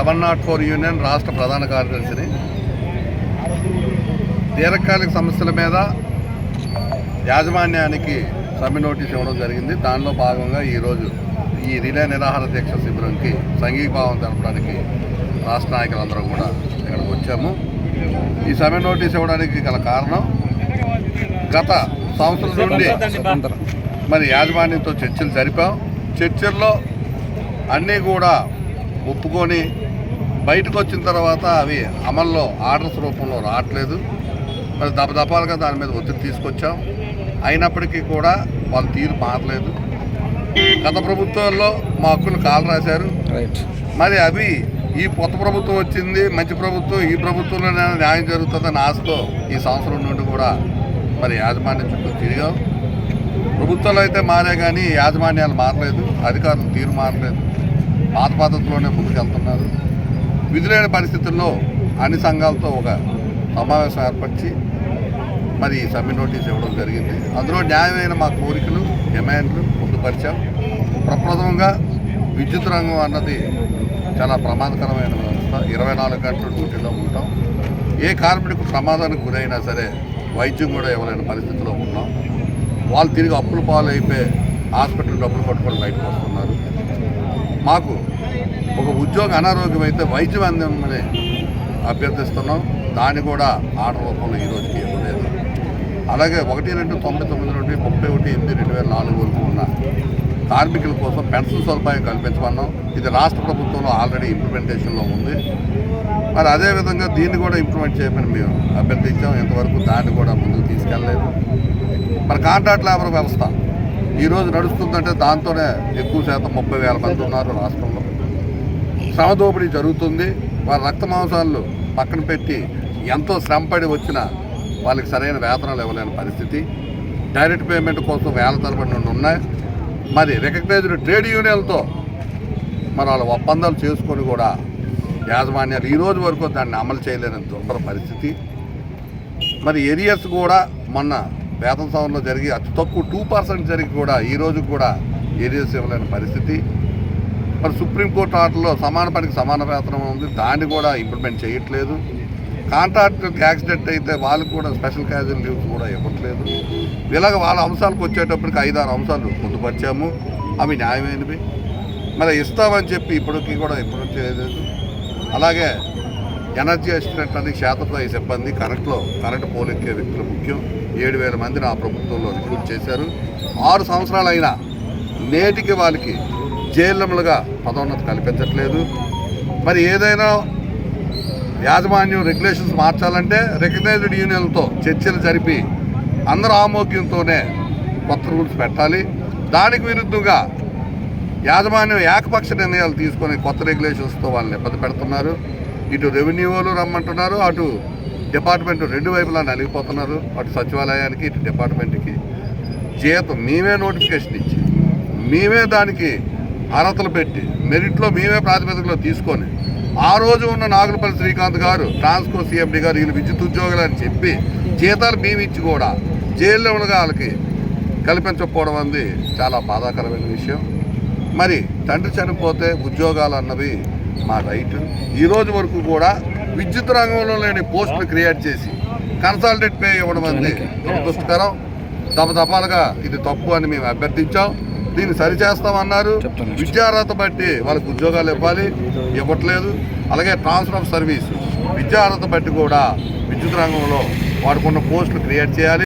1104 union రాష్ట్ర ప్రధాన కార్యదర్శిని. దీర్ఘకాలిక సమస్యల మీద యాజమాన్యానికి సమ్మె నోటీస్ ఇవ్వడం జరిగింది. దానిలో భాగంగా ఈరోజు ఈ రిలే నిరాహార దీక్ష శిబిరంకి సంఘీభావం తెలపడానికి రాష్ట్ర నాయకులందరం కూడా ఇక్కడికి వచ్చాము. ఈ సమ్మె నోటీస్ ఇవ్వడానికి గల కారణం, గత సంవత్సరం నుండి మరి యాజమాన్యంతో చర్చలు జరిపాం. చర్చల్లో అన్నీ కూడా ఒప్పుకొని బయటకు వచ్చిన తర్వాత అవి అమల్లో ఆర్డర్స్ రూపంలో రావట్లేదు. మరి దపదపాలుగా దాని మీద ఒత్తిడి తీసుకొచ్చాం. అయినప్పటికీ కూడా వాళ్ళ తీరు మారలేదు. గత ప్రభుత్వాల్లో మా హక్కులు కాలు రాశారు. మరి అవి ఈ కొత్త ప్రభుత్వం వచ్చింది, మంచి ప్రభుత్వం, ఈ ప్రభుత్వంలోనే న్యాయం జరుగుతుందని ఆశతో ఈ సంవత్సరం నుండి కూడా మరి యాజమాన్యం చుట్టూ తిరిగాం. ప్రభుత్వాలు అయితే మారే కానీ యాజమాన్యాలు మారలేదు, అధికారులు తీరు మారలేదు, పాత పద్ధతిలోనే ముందుకెళ్తున్నారు. విధులైన పరిస్థితుల్లో అన్ని సంఘాలతో ఒక సమావేశం ఏర్పరిచి మరి సమ్మె నోటీస్ ఇవ్వడం జరిగింది. అందులో న్యాయమైన మా కోరికలు, డిమాండ్లు పొందుపరిచాం. ప్రప్రథమంగా విద్యుత్ రంగం అన్నది చాలా ప్రమాదకరమైన వ్యవస్థ. 24 గంటలు డ్యూటీలో ఉంటాం. ఏ కార్మికుడికి ప్రమాదానికి గురైనా సరే వైద్యం కూడా ఇవ్వలేని పరిస్థితిలో ఉన్నాం. వాళ్ళు తిరిగి అప్పుల పాలు అయిపోయి హాస్పిటల్ డబ్బులు పట్టుకొని బయటకు వస్తున్నారు. మాకు ఒక ఉద్యోగ అనారోగ్యం అయితే వైద్యం అందించమని అభ్యర్థిస్తున్నాం. దాన్ని కూడా ఆర్డర్ రూపంలో ఈ రోజుకి ఇవ్వలేదు. అలాగే 1-2-99 నుండి 31-8-2004 వరకు ఉన్న కార్మికుల కోసం పెన్షన్ సదుపాయం కల్పించమన్నాం. ఇది రాష్ట్ర ప్రభుత్వంలో ఆల్రెడీ ఇంప్లిమెంటేషన్లో ఉంది. మరి అదేవిధంగా దీన్ని కూడా ఇంప్లిమెంట్ చేయమని మేము అభ్యర్థించాం. ఇంతవరకు దాన్ని కూడా ముందుకు తీసుకెళ్ళలేదు. మరి కాంట్రాక్ట్ లేబర్ వ్యవస్థ ఈరోజు నడుస్తుందంటే దాంతోనే ఎక్కువ శాతం 30,000 మంది ఉన్నారు రాష్ట్రంలో. శ్రమ దోపిడీ జరుగుతుంది. వారి రక్త మాంసాలు పక్కన పెట్టి ఎంతో శ్రమపడి వచ్చిన వాళ్ళకి సరైన వేతనాలు ఇవ్వలేని పరిస్థితి. డైరెక్ట్ పేమెంట్ కోసం వేల తరబడి నుండి ఉన్నాయి. మరి రికగ్నైజ్డ్ ట్రేడ్ యూనియన్లతో మరి వాళ్ళ ఒప్పందాలు చేసుకొని కూడా యాజమాన్యాలు ఈ రోజు వరకు దాన్ని అమలు చేయలేని దుర్భర పరిస్థితి. మరి ఏరియర్స్ కూడా మొన్న వేతన సవరణలో జరిగి అతి తక్కువ 2% జరిగి కూడా ఈ రోజు కూడా ఏరియర్స్ ఇవ్వలేని పరిస్థితి. మరి సుప్రీంకోర్టు ఆర్డర్లో సమాన పనికి సమాన వేతనం ఉంది, దాన్ని కూడా ఇంప్లిమెంట్ చేయట్లేదు. కాంట్రాక్టర్కి యాక్సిడెంట్ అయితే వాళ్ళకి కూడా స్పెషల్ క్యాజువల్ లీవ్స్ కూడా ఇవ్వట్లేదు. ఇలాగ వాళ్ళ అంశాలకు వచ్చేటప్పటికి 5-6 అంశాలు పొందుపరిచాము. అవి న్యాయమైనవి. మరి ఇస్తామని చెప్పి ఇప్పటికీ కూడా ఇప్పుడు చేయలేదు. అలాగే ఎనర్జీ అసిస్టెంట్ అని క్షేత్రస్థాయి సిబ్బంది, కరెంటు పోలెక్కే వ్యక్తులు ముఖ్యం. 7,000 మందిని ఆ ప్రభుత్వంలో రిక్రూట్ చేశారు. 6 సంవత్సరాలు అయినా నేటికి వాళ్ళకి జైళ్ళములుగా పదోన్నతి కల్పించట్లేదు. మరి ఏదైనా యాజమాన్యం రెగ్యులేషన్స్ మార్చాలంటే రికగ్నైజ్డ్ యూనియన్లతో చర్చలు జరిపి అందరూ ఆమోగ్యంతోనే కొత్త రూల్స్ పెట్టాలి. దానికి విరుద్ధంగా యాజమాన్యం ఏకపక్ష నిర్ణయాలు తీసుకొని కొత్త రెగ్యులేషన్స్తో వాళ్ళని ఇబ్బంది పెడుతున్నారు. ఇటు రెవెన్యూ వాళ్ళు రమ్మంటున్నారు, అటు డిపార్ట్మెంట్ 2 వైపులా నలిగిపోతున్నారు. అటు సచివాలయానికి, ఇటు డిపార్ట్మెంట్కి జీతం మేమే నోటిఫికేషన్ ఇచ్చి మేమే దానికి అర్హతలు పెట్టి మెరిట్లో మేమే ప్రాతిపదికలో తీసుకొని ఆ రోజు ఉన్న నాగులపల్లి శ్రీకాంత్ గారు, ట్రాన్స్కో సిఎండి గారు వీళ్ళు విద్యుత్ ఉద్యోగులు అని చెప్పి జీతాలు మేము ఇచ్చి కూడా జైల్లో ఉండగా వాళ్ళకి కల్పించకపోవడం అనేది చాలా బాధాకరమైన విషయం. మరి తండ్రి చనిపోతే ఉద్యోగాలు అన్నవి మా రైట్. ఈరోజు వరకు కూడా విద్యుత్ రంగంలో లేని పోస్టులు క్రియేట్ చేసి కన్సాలిడేట్ పే ఇవ్వడం అనేది దురదృష్టకరం. దపదపాలుగా ఇది తప్పు అని మేము అభ్యర్థించాం. దీన్ని సరిచేస్తామన్నారు. విద్యార్హత బట్టి వాళ్ళకి ఉద్యోగాలు ఇవ్వట్లేదు. అలాగే ట్రాన్స్ఫర్ ఆఫ్ సర్వీస్ విద్యార్హత బట్టి కూడా విద్యుత్ రంగంలో వాడుకున్న పోస్టులు క్రియేట్ చేయాలి.